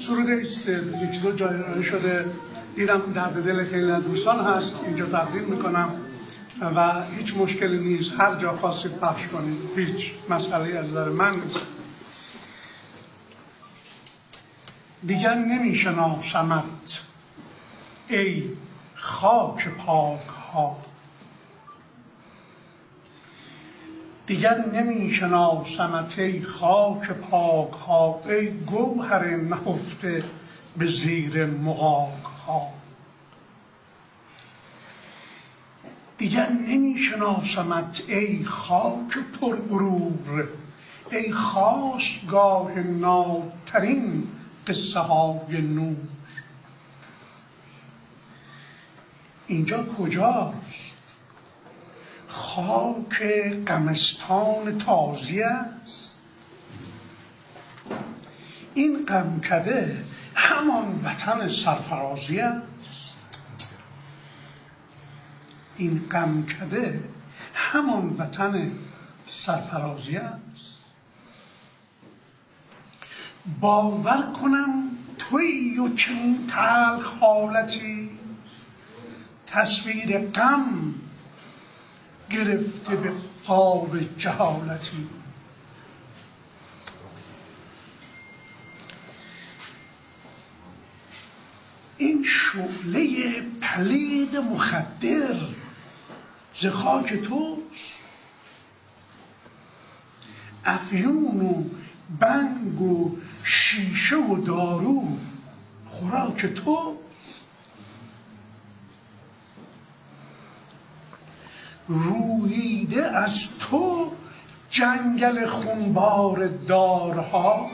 سروده است، یکی دو جای شده، دیدم درد دل خیلی از دوستان هست، اینجا تقدیم میکنم و هیچ مشکلی نیست، هر جا خواستید پخش کنید، هیچ مسئله از نظر من نیست. دیگر نمیشناسمت ای خاک پاک ها، دیگر نمیشناسمت ای خاک پاک ها، ای گوهر نهفته به زیر مغاک ها. دیگر نمیشناسمت ای خاک پرغرور، ای خاستگاه نادترین قصه های نور. اینجا کجاست؟ خاک غمستان تازی است. این غمکده همان وطن سرفرازی است. این غمکده همان وطن سرفرازی است. باور کنم تویی و چنین تلخ حالتی، تصویر غم گرفته به قاب جهالتی. این شعله پلید مخدر ز خاک توست، افیون و بنگ و شیشه و دارو خوراک تو. روییده از تو جنگل خونبار دارها،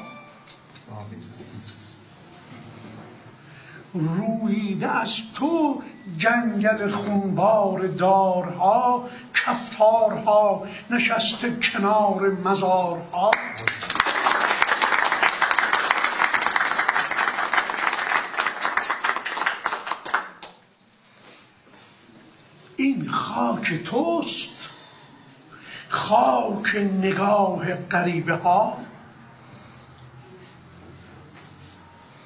روییده از تو جنگل خونبار دارها، کفتارها نشسته کنار مزارها. این خاک توست، خاک نگاه غریبه ها،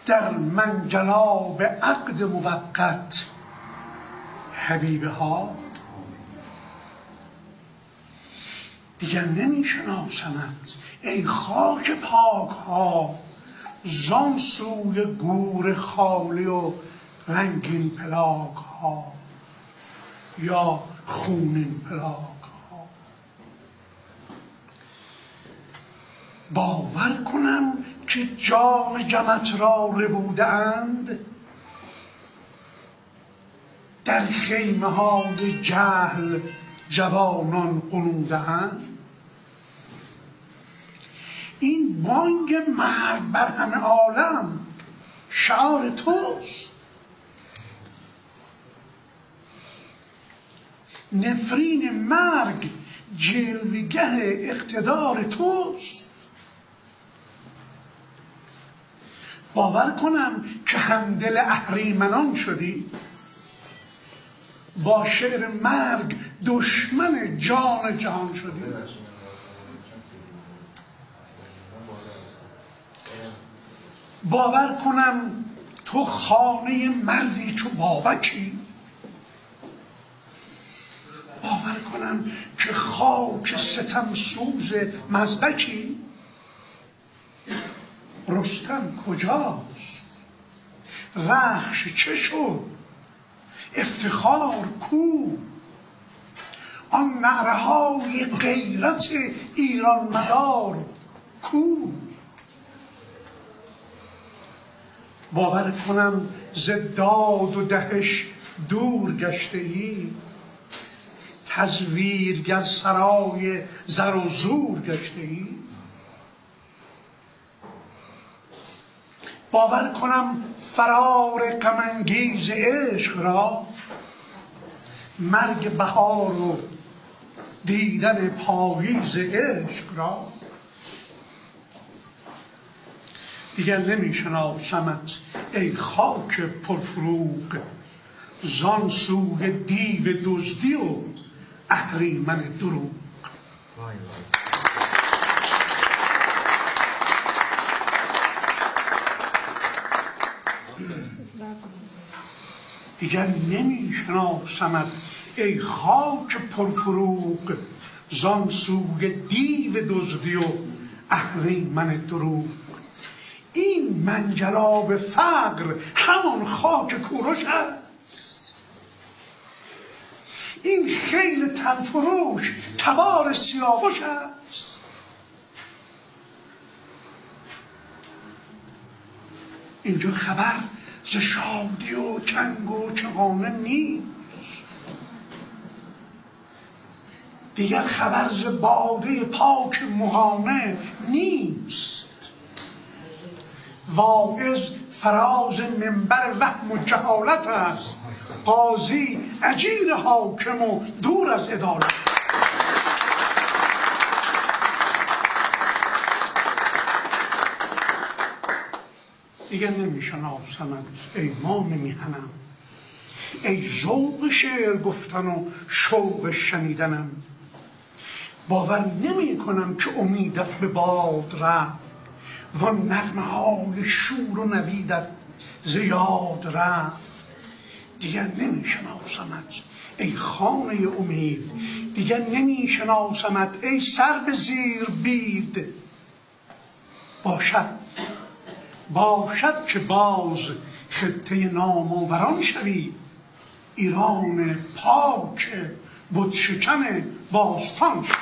در منجلاب عقد موقت حبیبه ها. دیگر نمیشناسمت ای خاک پاک ها، زان سوی گور خالی و رنگین پلاک ها یا خونین پلاک ها. باور کنم که جام جمت را ربوده اند، در خیمه های جهل جوانان غنوده اند. این بانگ مرگ بر همه عالم شعار توست، نفرین مرگ جلوگه اقتدار توست. باور کنم که همدل اهریمنان شدی، با شعر مرگ دشمن جان جهان شدی. باور کنم تو خانه مردی چو بابکی، باور کنم که خاک ستم سوز مزدکی. رستم کجاست؟ رخش چه شد؟ افتخار کو؟ آن نعره های غیرت ایران مدار کو؟ باور کنم ز داد و دهش دور گشته ای، تزویرگر سرای زر و زور گشته ای. باور کنم فرار غم انگیز عشق را، مرگ بهار و دیدن پاییز عشق را. دیگر نمیشناسمت ای خاک پرفروغ، زان سوی دیو دزدی و اهریمن دروغ. دیگر نمیشناسمت ای خاک پرفروغ، زان سوی دیو دزدی و اهریمن دروغ. این منجلاب فقر همان خاک کوروش است، این خیل تنفروش تبار سیاوش است. اینجا خبر ز شادی و چنگ و چغانه نیست، دیگر خبر ز باده پاک مغانه نیست. واعظ فراز منبر وهم و جهالت است، قاضی اجیر حاکم و دور از عدالت. دیگر نمیشناسمت ای مام میهنم، ای ذوق شعر گفتن و شوق شنیدنم. باور نمی کنم که امیدت به باد رفت، وان نغمه های شور و نویدت ز یاد رفت. دیگر نمی شناسمت ای خانه امید، دیگر نمی شناسمت ای سر به زیر بید. باشد که باز خطه نامآوران شوی، ایران پاک بت شکن باستان شوی.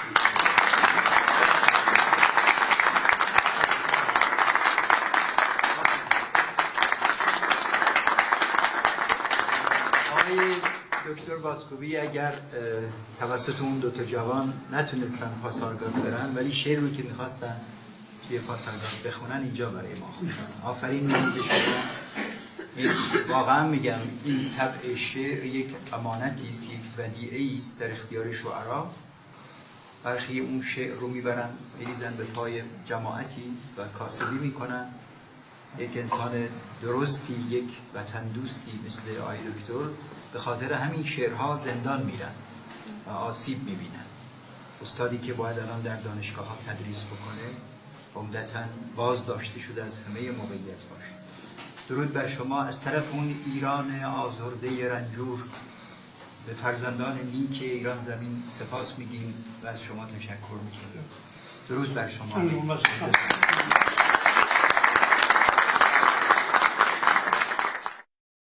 دکتر باتکوبی اگر توسط اون دوتا جوان نتونستن پاسارگاد برن، ولی شعر رو که میخواستن توی پاسارگاد بخونن اینجا برای ما خوندن. آفرین به شما. واقعا میگم این طبع شعر یک امانتی است، یک ودیعه‌ای است در اختیار شعرا. برخی اون شعر رو میبرن میریزن به پای جماعتی و کاسبی میکنن. یک انسان درستی، یک وطن دوستی مثل آقای دکتر به خاطر همین شعرها زندان میرن و آسیب میبینن. استادی که باید الان در دانشگاه ها تدریس بکنه عمدتاً باز داشته شده از همه موقعیت باشه. درود بر شما. از طرف اون ایران آزرده رنجور به فرزندان نیک ایران زمین سپاس میگیم و از شما تشکر میکنیم. درود بر شما.